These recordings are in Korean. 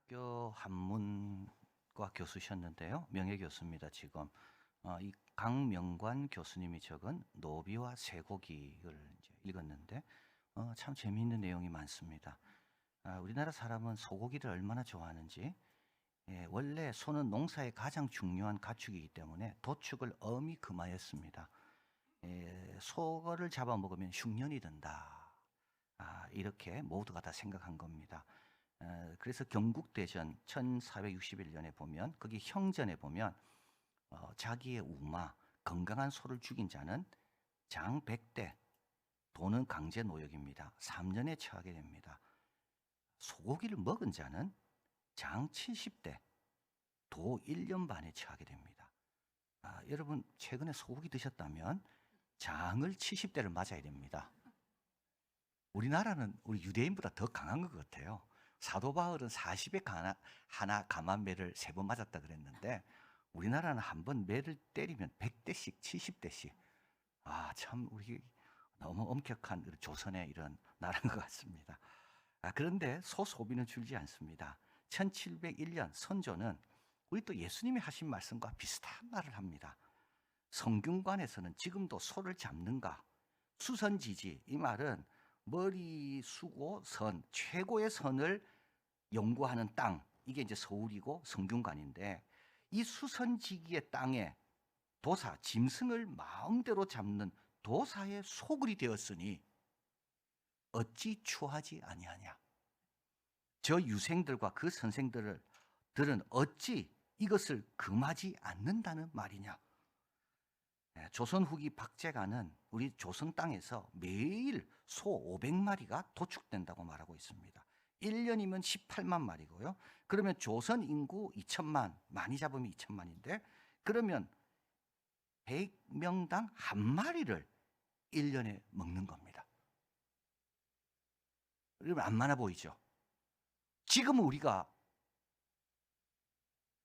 대학교 한문과 교수셨는데요. 명예교수입니다, 지금. 이 강명관 교수님이 적은 노비와 쇠고기를 이제 읽었는데 참 재미있는 내용이 많습니다. 우리나라 사람은 소고기를 얼마나 좋아하는지, 원래 소는 농사의 가장 중요한 가축이기 때문에 도축을 엄히 금하였습니다. 소를 잡아먹으면 흉년이 든다. 이렇게 모두가 다 생각한 겁니다. 그래서 경국대전 1461년에 보면, 거기 형전에 보면 자기의 우마 건강한 소를 죽인 자는 장 100대, 도는 강제 노역입니다. 3년에 처하게 됩니다. 소고기를 먹은 자는 장 70대, 도 1년 반에 처하게 됩니다. 여러분 최근에 소고기 드셨다면 장을 70대를 맞아야 됩니다. 우리나라는 우리 유대인보다 더 강한 것 같아요. 사도 바울은 40에 하나 감한 매를 3번 맞았다 그랬는데, 우리나라는 한 번 매를 때리면 100대씩 70대씩. 참 우리 너무 엄격한 조선의 이런 나라인 것 같습니다. 그런데 소 소비는 줄지 않습니다. 1701년 선조는 우리 또 예수님이 하신 말씀과 비슷한 말을 합니다. 성균관에서는 지금도 소를 잡는가? 수선지지, 이 말은 머리 수고 선, 최고의 선을 연구하는 땅, 이게 이제 서울이고 성균관인데, 이 수선지기의 땅에 도사, 짐승을 마음대로 잡는 도사의 소굴이 되었으니 어찌 추하지 아니하냐? 저 유생들과 그 선생들은 어찌 이것을 금하지 않는다는 말이냐? 조선 후기 박제가는 우리 조선 땅에서 매일 소 500마리가 도축된다고 말하고 있습니다. 1년이면 18만 마리고요. 그러면 조선 인구 2천만, 많이 잡으면 2천만인데, 그러면 100명당 한 마리를 1년에 먹는 겁니다. 그러면 안 많아 보이죠? 지금 우리가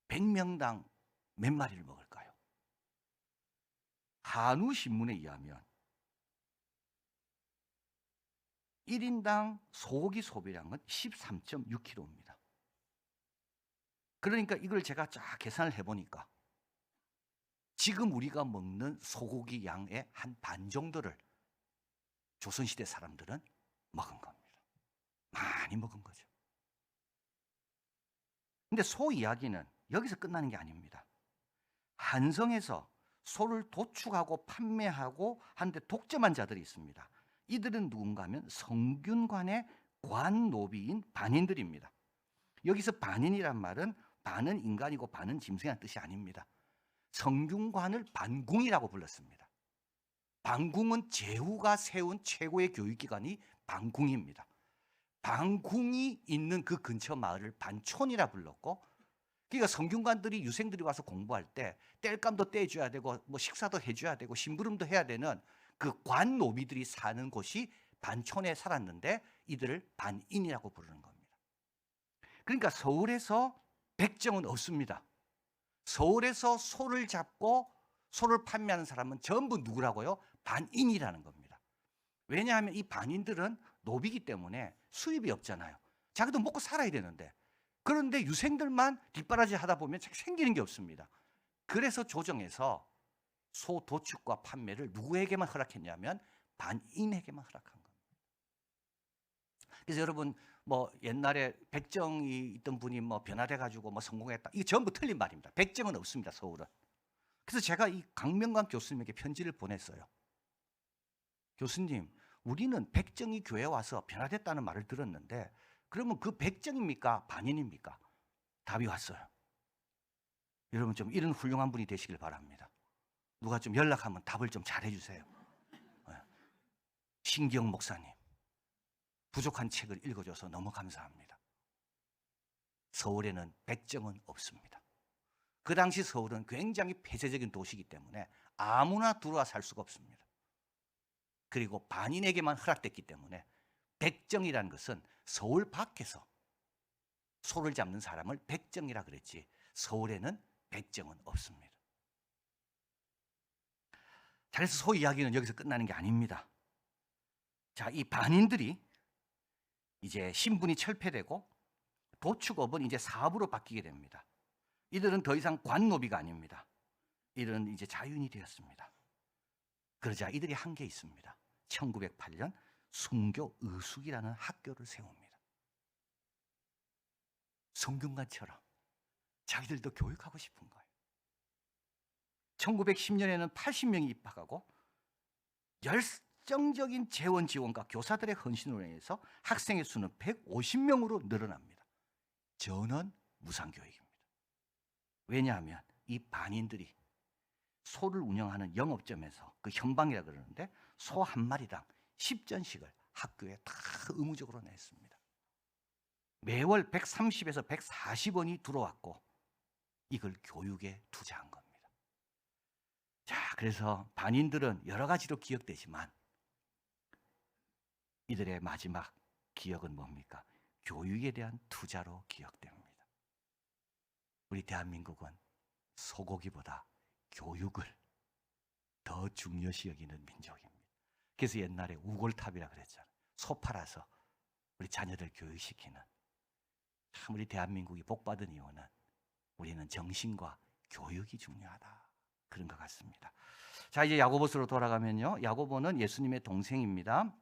100명당 몇 마리를 먹을까요? 한우신문에 의하면 1인당 소고기 소비량은 13.6kg입니다. 그러니까 이걸 제가 쫙 계산을 해보니까 지금 우리가 먹는 소고기 양의 한 반 정도를 조선시대 사람들은 먹은 겁니다. 많이 먹은 거죠. 근데 소 이야기는 여기서 끝나는 게 아닙니다. 한성에서 소를 도축하고 판매하고 하는데 독점한 자들이 있습니다. 이들은 누군가 하면 성균관의 관노비인 반인들입니다. 여기서 반인이란 말은 반은 인간이고 반은 짐승이라는 뜻이 아닙니다. 성균관을 반궁이라고 불렀습니다. 반궁은 제후가 세운 최고의 교육기관이 반궁입니다. 반궁이 있는 그 근처 마을을 반촌이라 불렀고, 그러니까 성균관들이 유생들이 와서 공부할 때 땔감도 떼줘야 되고 뭐 식사도 해줘야 되고 심부름도 해야 되는 그 관노비들이 사는 곳이 반촌에 살았는데, 이들을 반인이라고 부르는 겁니다. 그러니까 서울에서 백정은 없습니다. 서울에서 소를 잡고 소를 판매하는 사람은 전부 누구라고요? 반인이라는 겁니다. 왜냐하면 이 반인들은 노비기 때문에 수입이 없잖아요. 자기도 먹고 살아야 되는데, 그런데 유생들만 뒷바라지 하다 보면 생기는 게 없습니다. 그래서 조정에서 소 도축과 판매를 누구에게만 허락했냐면 반인에게만 허락한 겁니다. 그래서 여러분 뭐 옛날에 백정이 있던 분이 뭐 변화돼 가지고 뭐 성공했다, 이게 전부 틀린 말입니다. 백정은 없습니다, 서울은. 그래서 제가 이 강명관 교수님에게 편지를 보냈어요. 교수님, 우리는 백정이 교회 와서 변화됐다는 말을 들었는데, 그러면 그 백정입니까? 반인입니까? 답이 왔어요. 여러분 좀 이런 훌륭한 분이 되시길 바랍니다. 누가 좀 연락하면 답을 좀 잘해주세요. 신기영 목사님, 부족한 책을 읽어줘서 너무 감사합니다. 서울에는 백정은 없습니다. 그 당시 서울은 굉장히 폐쇄적인 도시이기 때문에 아무나 들어와 살 수가 없습니다. 그리고 반인에게만 허락됐기 때문에 백정이라는 것은 서울 밖에서 소를 잡는 사람을 백정이라 그랬지, 서울에는 백정은 없습니다. 자, 그래서 소 이야기는 여기서 끝나는 게 아닙니다. 자, 이 반인들이 이제 신분이 철폐되고 도축업은 이제 사업으로 바뀌게 됩니다. 이들은 더 이상 관노비가 아닙니다. 이들은 이제 자유인이 되었습니다. 그러자 이들이 한 게 있습니다. 1908년 순교 의숙이라는 학교를 세웁니다. 성균관처럼 자기들도 교육하고 싶은 거예요. 1910년에는 80명이 입학하고 열정적인 재원 지원과 교사들의 헌신으로 인해서 학생의 수는 150명으로 늘어납니다. 전원 무상교육입니다. 왜냐하면 이 반인들이 소를 운영하는 영업점에서 그 현방이라 그러는데 소 한 마리당 10전씩을 학교에 다 의무적으로 냈습니다. 매월 130에서 140원이 들어왔고 이걸 교육에 투자한 겁니다. 자, 그래서 반인들은 여러 가지로 기억되지만 이들의 마지막 기억은 뭡니까? 교육에 대한 투자로 기억됩니다. 우리 대한민국은 소고기보다 교육을 더 중요시 여기는 민족입니다. 그래서 옛날에 우골탑이라 그랬잖아요. 소 팔아서 우리 자녀들 교육시키는. 참 우리 대한민국이 복받은 이유는 우리는 정신과 교육이 중요하다. 그런 것 같습니다. 자, 이제 야고보서로 돌아가면요. 야고보는 예수님의 동생입니다.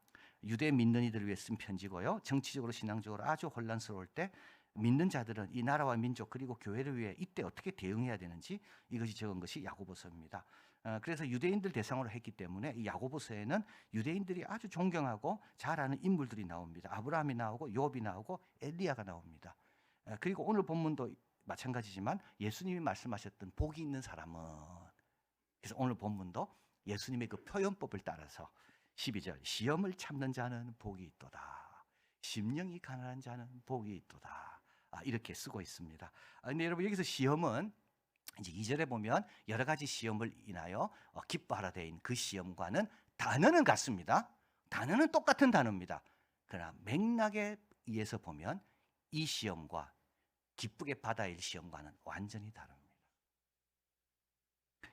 유대 믿는 이들을 위해 쓴 편지고요. 정치적으로 신앙적으로 아주 혼란스러울 때 믿는 자들은 이 나라와 민족 그리고 교회를 위해 이때 어떻게 대응해야 되는지 이것이 적은 것이 야고보서입니다. 그래서 유대인들 대상으로 했기 때문에 이 야고보서에는 유대인들이 아주 존경하고 잘 아는 인물들이 나옵니다. 아브라함이 나오고 욥이 나오고 엘리야가 나옵니다. 그리고 오늘 본문도 마찬가지지만 예수님이 말씀하셨던 복이 있는 사람은, 그래서 오늘 본문도 예수님의 그 표현법을 따라서 12절 시험을 참는 자는 복이 있도다. 심령이 가난한 자는 복이 있도다. 이렇게 쓰고 있습니다. 근데 여러분 여기서 시험은 이제 2절에 보면 여러 가지 시험을 인하여 기뻐하라 되어 있는 그 시험과는 단어는 같습니다. 단어는 똑같은 단어입니다. 그러나 맥락에 의해서 보면 이 시험과 기쁘게 받아야 할 시험과는 완전히 다릅니다.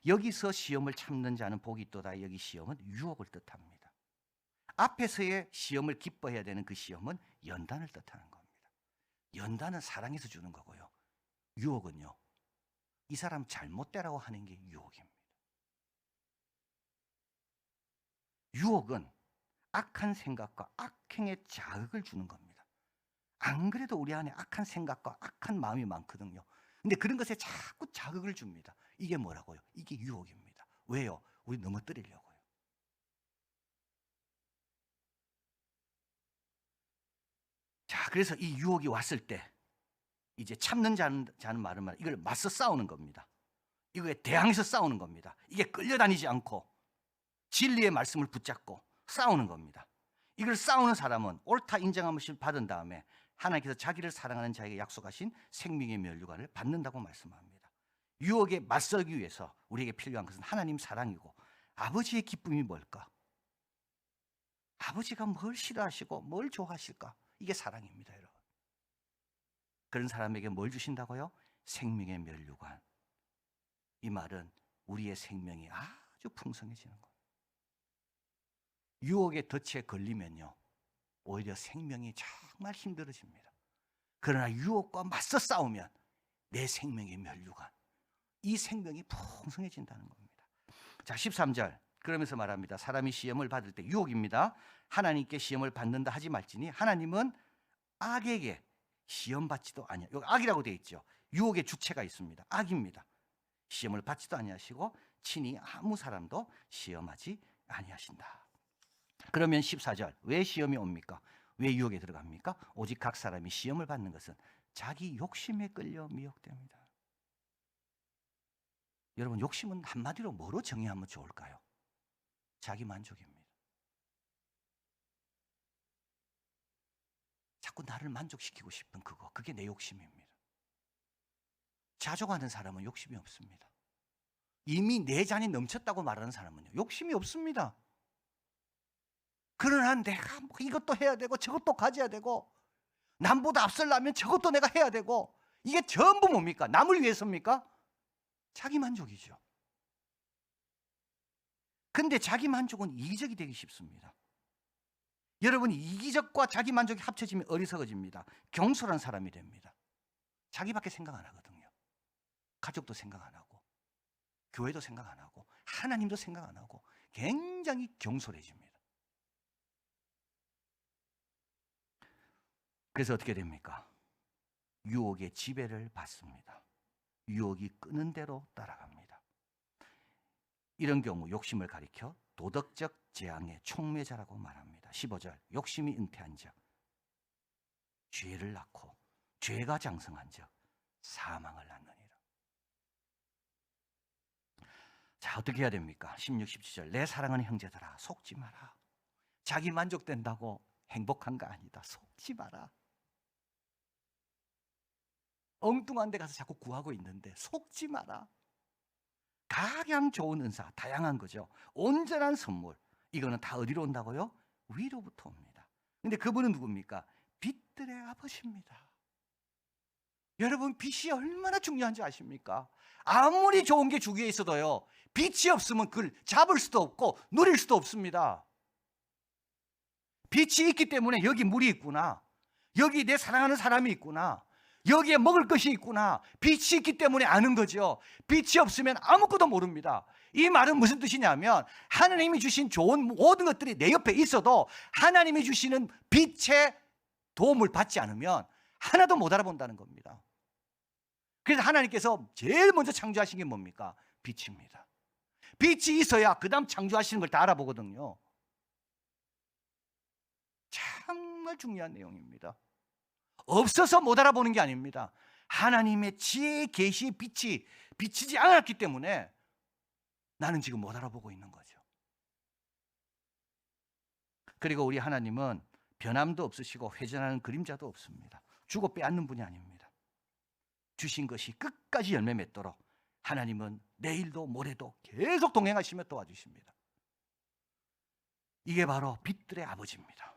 여기서 시험을 참는 자는 복이 있도다. 여기 시험은 유혹을 뜻합니다. 앞에서의 시험을 기뻐해야 되는 그 시험은 연단을 뜻하는 겁니다. 연단은 사랑해서 주는 거고요. 유혹은요, 이 사람 잘못되라고 하는 게 유혹입니다. 유혹은 악한 생각과 악행의 자극을 주는 겁니다. 안 그래도 우리 안에 악한 생각과 악한 마음이 많거든요. 근데 그런 것에 자꾸 자극을 줍니다. 이게 뭐라고요? 이게 유혹입니다. 왜요? 우리 넘어뜨리려고요. 자, 그래서 이 유혹이 왔을 때 이제 참는 자는 말은 이걸 맞서 싸우는 겁니다. 이거에 대항해서 싸우는 겁니다. 이게 끌려다니지 않고 진리의 말씀을 붙잡고 싸우는 겁니다. 이걸 싸우는 사람은 옳다 인정함을 받은 다음에 하나님께서 자기를 사랑하는 자에게 약속하신 생명의 면류관을 받는다고 말씀합니다. 유혹에 맞서기 위해서 우리에게 필요한 것은 하나님 사랑이고 아버지의 기쁨이 뭘까? 아버지가 뭘 싫어하시고 뭘 좋아하실까? 이게 사랑입니다, 여러분. 그런 사람에게 뭘 주신다고요? 생명의 면류관. 이 말은 우리의 생명이 아주 풍성해지는 거예요. 유혹의 덫에 걸리면요, 오히려 생명이 정말 힘들어집니다. 그러나 유혹과 맞서 싸우면 내 생명의 면류관, 이 생명이 풍성해진다는 겁니다. 자, 13절 그러면서 말합니다. 사람이 시험을 받을 때 유혹입니다. 하나님께 시험을 받는다 하지 말지니 하나님은 악에게 시험 받지도 아니하. 여기 악이라고 되어 있죠. 유혹의 주체가 있습니다. 악입니다. 시험을 받지도 아니하시고 친히 아무 사람도 시험하지 아니하신다. 그러면 14절 왜 시험이 옵니까? 왜 유혹에 들어갑니까? 오직 각 사람이 시험을 받는 것은 자기 욕심에 끌려 미혹됩니다. 여러분, 욕심은 한마디로 뭐로 정의하면 좋을까요? 자기 만족입니다. 자꾸 나를 만족시키고 싶은 그게 내 욕심입니다. 자족하는 사람은 욕심이 없습니다. 이미 내 잔이 넘쳤다고 말하는 사람은요, 욕심이 없습니다. 그러나 내가 뭐 이것도 해야 되고 저것도 가져야 되고 남보다 앞서려면 저것도 내가 해야 되고, 이게 전부 뭡니까? 남을 위해서입니까? 자기 만족이죠. 근데 자기 만족은 이기적이 되기 쉽습니다. 여러분, 이기적과 자기 만족이 합쳐지면 어리석어집니다. 경솔한 사람이 됩니다. 자기밖에 생각 안 하거든요. 가족도 생각 안 하고 교회도 생각 안 하고 하나님도 생각 안 하고 굉장히 경솔해집니다. 그래서 어떻게 됩니까? 유혹의 지배를 받습니다. 유혹이 끄는 대로 따라갑니다. 이런 경우 욕심을 가리켜 도덕적 재앙의 촉매자라고 말합니다. 15절 욕심이 잉태한 적 죄를 낳고 죄가 장성한 적 사망을 낳느니라. 자, 어떻게 해야 됩니까? 16, 17절 내 사랑하는 형제들아 속지 마라. 자기 만족된다고 행복한 거 아니다. 속지 마라. 엉뚱한 데 가서 자꾸 구하고 있는데 속지 마라. 가장 좋은 은사, 다양한 거죠. 온전한 선물, 이거는 다 어디로 온다고요? 위로부터 옵니다. 근데 그분은 누굽니까? 빛들의 아버지입니다. 여러분, 빛이 얼마나 중요한지 아십니까? 아무리 좋은 게 주위에 있어도요, 빛이 없으면 그걸 잡을 수도 없고 누릴 수도 없습니다. 빛이 있기 때문에 여기 물이 있구나, 여기 내 사랑하는 사람이 있구나, 여기에 먹을 것이 있구나. 빛이 있기 때문에 아는 거죠. 빛이 없으면 아무것도 모릅니다. 이 말은 무슨 뜻이냐면 하나님이 주신 좋은 모든 것들이 내 옆에 있어도 하나님이 주시는 빛의 도움을 받지 않으면 하나도 못 알아본다는 겁니다. 그래서 하나님께서 제일 먼저 창조하신 게 뭡니까? 빛입니다. 빛이 있어야 그 다음 창조하시는 걸 다 알아보거든요. 정말 중요한 내용입니다. 없어서 못 알아보는 게 아닙니다. 하나님의 지혜의 계시의 빛이 비치지 않았기 때문에 나는 지금 못 알아보고 있는 거죠. 그리고 우리 하나님은 변함도 없으시고 회전하는 그림자도 없습니다. 주고 빼앗는 분이 아닙니다. 주신 것이 끝까지 열매 맺도록 하나님은 내일도 모레도 계속 동행하시며 도와주십니다. 이게 바로 빛들의 아버지입니다.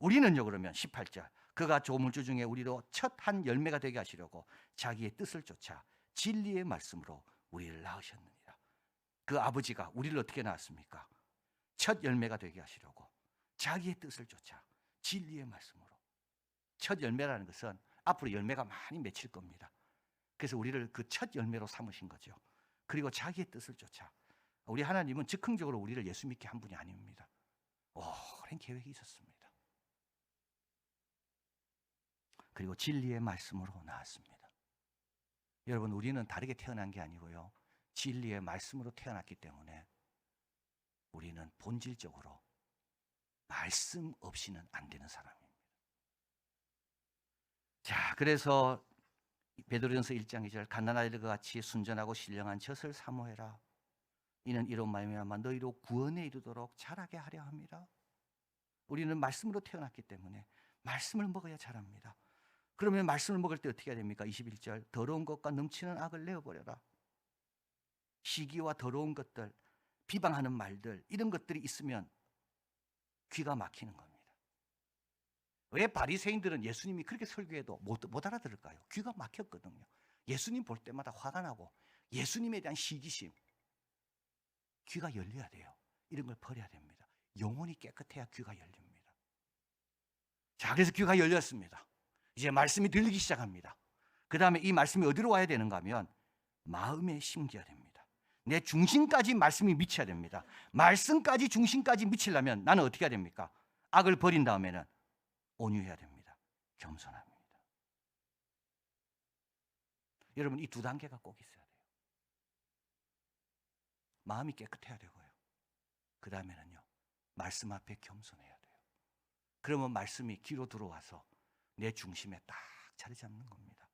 우리는요, 그러면 18절 그가 조물주 중에 우리로 첫 한 열매가 되게 하시려고 자기의 뜻을 쫓아 진리의 말씀으로 우리를 낳으셨느니라. 그 아버지가 우리를 어떻게 낳았습니까? 첫 열매가 되게 하시려고 자기의 뜻을 쫓아 진리의 말씀으로. 첫 열매라는 것은 앞으로 열매가 많이 맺힐 겁니다. 그래서 우리를 그 첫 열매로 삼으신 거죠. 그리고 자기의 뜻을 쫓아. 우리 하나님은 즉흥적으로 우리를 예수 믿게 한 분이 아닙니다. 오랜 계획이 있었습니다. 그리고 진리의 말씀으로 나왔습니다. 여러분, 우리는 다르게 태어난 게 아니고요, 진리의 말씀으로 태어났기 때문에 우리는 본질적으로 말씀 없이는 안 되는 사람입니다. 자, 그래서 베드로전서 1장 2절 갓난아이들과 같이 순전하고 신령한 젖을 사모해라. 이는 이로 말미암아 너희로 구원에 이르도록 자라게 하려 함이라. 우리는 말씀으로 태어났기 때문에 말씀을 먹어야 자랍니다. 그러면 말씀을 먹을 때 어떻게 해야 됩니까? 21절 더러운 것과 넘치는 악을 내어버려라. 시기와 더러운 것들, 비방하는 말들, 이런 것들이 있으면 귀가 막히는 겁니다. 왜 바리새인들은 예수님이 그렇게 설교해도 못 알아들을까요? 귀가 막혔거든요. 예수님 볼 때마다 화가 나고 예수님에 대한 시기심, 귀가 열려야 돼요. 이런 걸 버려야 됩니다. 영혼이 깨끗해야 귀가 열립니다. 자, 그래서 귀가 열렸습니다. 이제 말씀이 들리기 시작합니다. 그 다음에 이 말씀이 어디로 와야 되는가 하면 마음에 심겨야 됩니다. 내 중심까지 말씀이 미쳐야 됩니다. 말씀까지 중심까지 미치려면 나는 어떻게 해야 됩니까? 악을 버린 다음에는 온유해야 됩니다. 겸손합니다. 여러분, 이 두 단계가 꼭 있어야 돼요. 마음이 깨끗해야 되고요, 그 다음에는요, 말씀 앞에 겸손해야 돼요. 그러면 말씀이 귀로 들어와서 내 중심에 딱 자리 잡는 겁니다.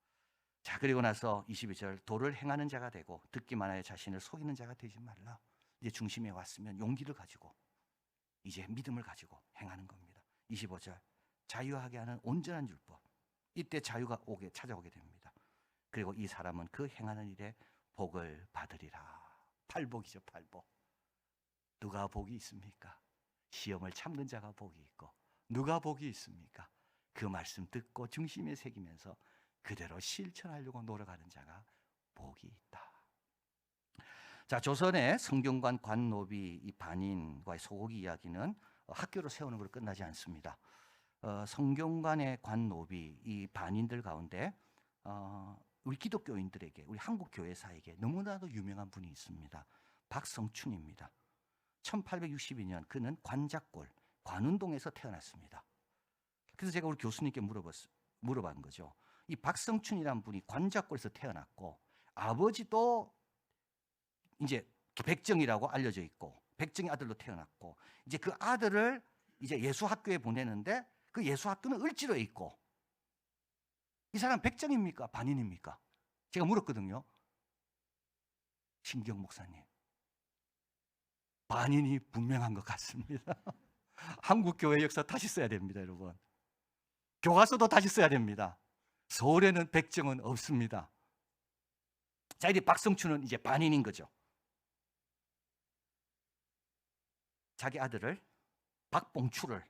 자, 그리고 나서 22절 도를 행하는 자가 되고 듣기만 하여 자신을 속이는 자가 되지 말라. 이제 중심에 왔으면 용기를 가지고 이제 믿음을 가지고 행하는 겁니다. 25절 자유하게 하는 온전한 율법. 이때 자유가 찾아오게 됩니다. 그리고 이 사람은 그 행하는 일에 복을 받으리라. 팔복이죠, 팔복. 누가 복이 있습니까? 시험을 참는 자가 복이 있고, 누가 복이 있습니까? 그 말씀 듣고 중심에 새기면서 그대로 실천하려고 노력하는 자가 복이 있다. 자, 조선의 성균관 관노비 이 반인과의 소고기 이야기는 학교로 세우는 걸로 끝나지 않습니다. 성균관의 관노비 이 반인들 가운데 우리 기독교인들에게, 우리 한국 교회사에게 너무나도 유명한 분이 있습니다. 박성춘입니다. 1862년 그는 관작골 관운동에서 태어났습니다. 그래서 제가 우리 교수님께 물어본 거죠. 이 박성춘이라는 분이 관작골에서 태어났고 아버지도 이제 백정이라고 알려져 있고 백정의 아들로 태어났고 이제 그 아들을 이제 예수학교에 보내는데 그 예수학교는 을지로에 있고 이 사람 백정입니까? 반인입니까? 제가 물었거든요. 신경 목사님, 반인이 분명한 것 같습니다. 한국 교회 역사 다시 써야 됩니다, 여러분. 교과서도 다시 써야 됩니다. 서울에는 백정은 없습니다. 자, 이제 박성춘은 이제 반인인 거죠. 자기 아들을 박봉추를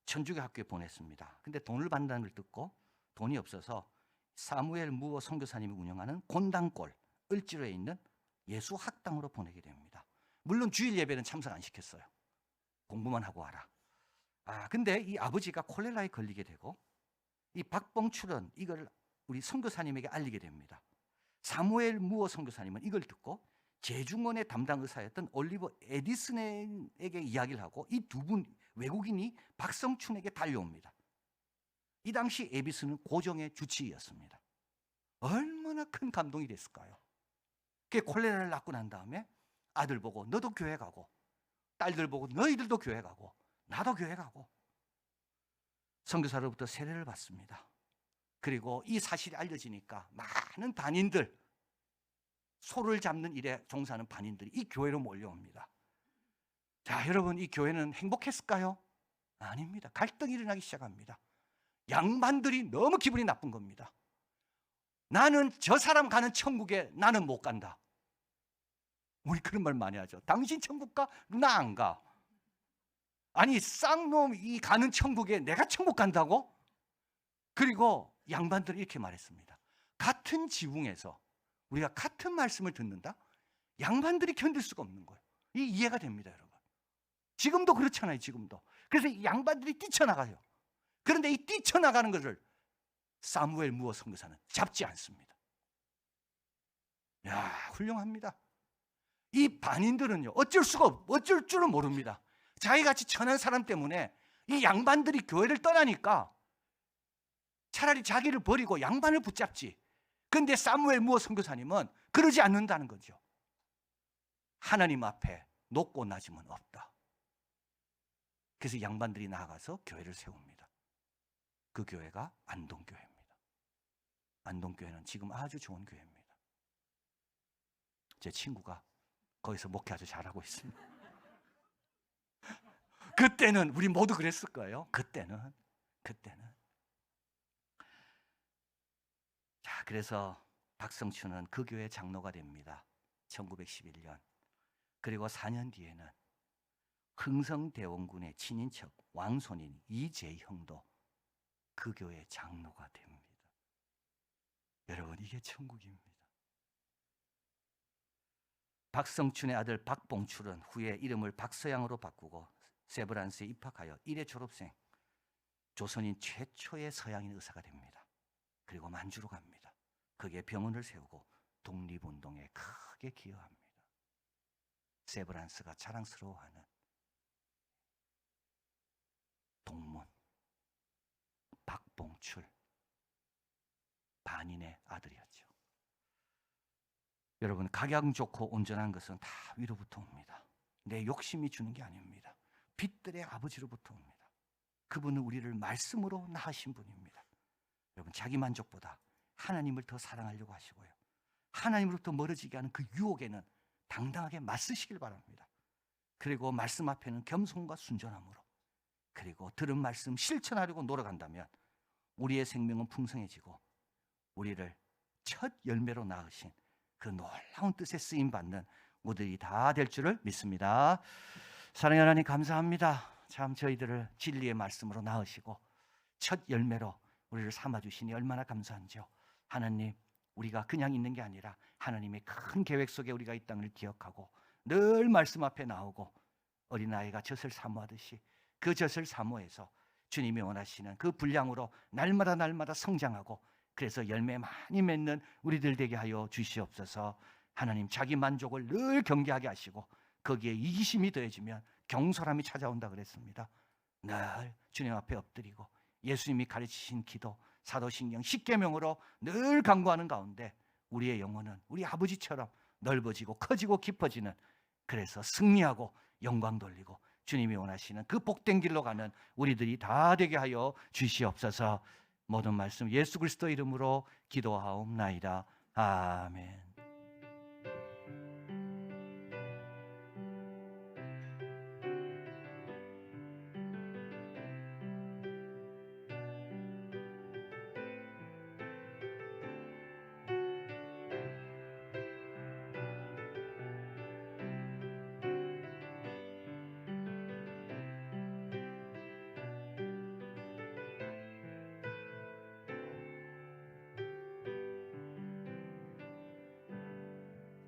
천주교 학교에 보냈습니다. 근데 돈을 받는다는 걸 듣고 돈이 없어서 사무엘 무어 선교사님이 운영하는 곤당골 을지로에 있는 예수학당으로 보내게 됩니다. 물론 주일 예배는 참석 안 시켰어요. 공부만 하고 와라. 근데 이 아버지가 콜레라에 걸리게 되고 이 박봉출은 이걸 우리 선교사님에게 알리게 됩니다. 사무엘 무어 선교사님은 이걸 듣고 제중원의 담당 의사였던 올리버 에디슨에게 이야기를 하고 이 두 분 외국인이 박성춘에게 달려옵니다. 이 당시 에디슨은 고종의 주치의였습니다. 얼마나 큰 감동이 됐을까요? 그게 콜레라를 낳고 난 다음에 아들 보고 너도 교회 가고 딸들 보고 너희들도 교회 가고 나도 교회 가고 선교사로부터 세례를 받습니다. 그리고 이 사실이 알려지니까 많은 반인들, 소를 잡는 일에 종사하는 반인들이 이 교회로 몰려옵니다. 자, 여러분, 이 교회는 행복했을까요? 아닙니다. 갈등이 일어나기 시작합니다. 양반들이 너무 기분이 나쁜 겁니다. 나는 저 사람 가는 천국에 나는 못 간다. 우리 그런 말 많이 하죠. 당신 천국 가? 나 안 가. 아니, 쌍놈이 가는 천국에 내가 천국 간다고? 그리고 양반들이 이렇게 말했습니다. 같은 지붕에서 우리가 같은 말씀을 듣는다? 양반들이 견딜 수가 없는 거예요. 이 이해가 됩니다, 여러분. 지금도 그렇잖아요, 지금도. 그래서 이 양반들이 뛰쳐나가요. 그런데 이 뛰쳐나가는 것을 사무엘 무어 선교사는 잡지 않습니다. 야, 훌륭합니다. 이 반인들은요, 어쩔 줄은 모릅니다. 자기같이 천한 사람 때문에 이 양반들이 교회를 떠나니까 차라리 자기를 버리고 양반을 붙잡지. 그런데 사무엘 무어 선교사님은 그러지 않는다는 거죠. 하나님 앞에 높고 낮음은 없다. 그래서 양반들이 나아가서 교회를 세웁니다. 그 교회가 안동교회입니다. 안동교회는 지금 아주 좋은 교회입니다. 제 친구가 거기서 목회 아주 잘하고 있습니다. 그때는 우리 모두 그랬을 거예요. 그때는. 자, 그래서 박성춘은 그 교회 장로가 됩니다. 1911년. 그리고 4년 뒤에는 흥성대원군의 친인척 왕손인 이재형도 그 교회 장로가 됩니다. 여러분, 이게 천국입니다. 박성춘의 아들 박봉출은 후에 이름을 박서양으로 바꾸고 세브란스에 입학하여 1회 졸업생, 조선인 최초의 서양인 의사가 됩니다. 그리고 만주로 갑니다. 거기에 병원을 세우고 독립운동에 크게 기여합니다. 세브란스가 자랑스러워하는 동문 박봉출, 반인의 아들이었죠. 여러분, 각양 좋고 온전한 것은 다 위로부터 옵니다. 내 욕심이 주는 게 아닙니다. 빛들의 아버지로부터 옵니다. 그분은 우리를 말씀으로 낳으신 분입니다. 여러분, 자기 만족보다 하나님을 더 사랑하려고 하시고요, 하나님으로부터 멀어지게 하는 그 유혹에는 당당하게 맞서시길 바랍니다. 그리고 말씀 앞에는 겸손과 순전함으로, 그리고 들은 말씀 실천하려고 노력한다면 우리의 생명은 풍성해지고 우리를 첫 열매로 낳으신 그 놀라운 뜻에 쓰임받는 우리들이 다 될 줄을 믿습니다. 사랑하는 하나님, 감사합니다. 참 저희들을 진리의 말씀으로 낳으시고 첫 열매로 우리를 삼아주시니 얼마나 감사한지요. 하나님, 우리가 그냥 있는 게 아니라 하나님의 큰 계획 속에 우리가 이 땅을 기억하고 늘 말씀 앞에 나오고 어린아이가 젖을 사모하듯이 그 젖을 사모해서 주님이 원하시는 그 분량으로 날마다 성장하고 그래서 열매 많이 맺는 우리들 되게 하여 주시옵소서. 하나님, 자기 만족을 늘 경계하게 하시고 거기에 이기심이 더해지면 경솔함이 찾아온다 그랬습니다. 늘 주님 앞에 엎드리고 예수님이 가르치신 기도, 사도신경 10계명으로 늘 간구하는 가운데 우리의 영혼은 우리 아버지처럼 넓어지고 커지고 깊어지는, 그래서 승리하고 영광 돌리고 주님이 원하시는 그 복된 길로 가는 우리들이 다 되게 하여 주시옵소서. 모든 말씀 예수 그리스도 이름으로 기도하옵나이다. 아멘.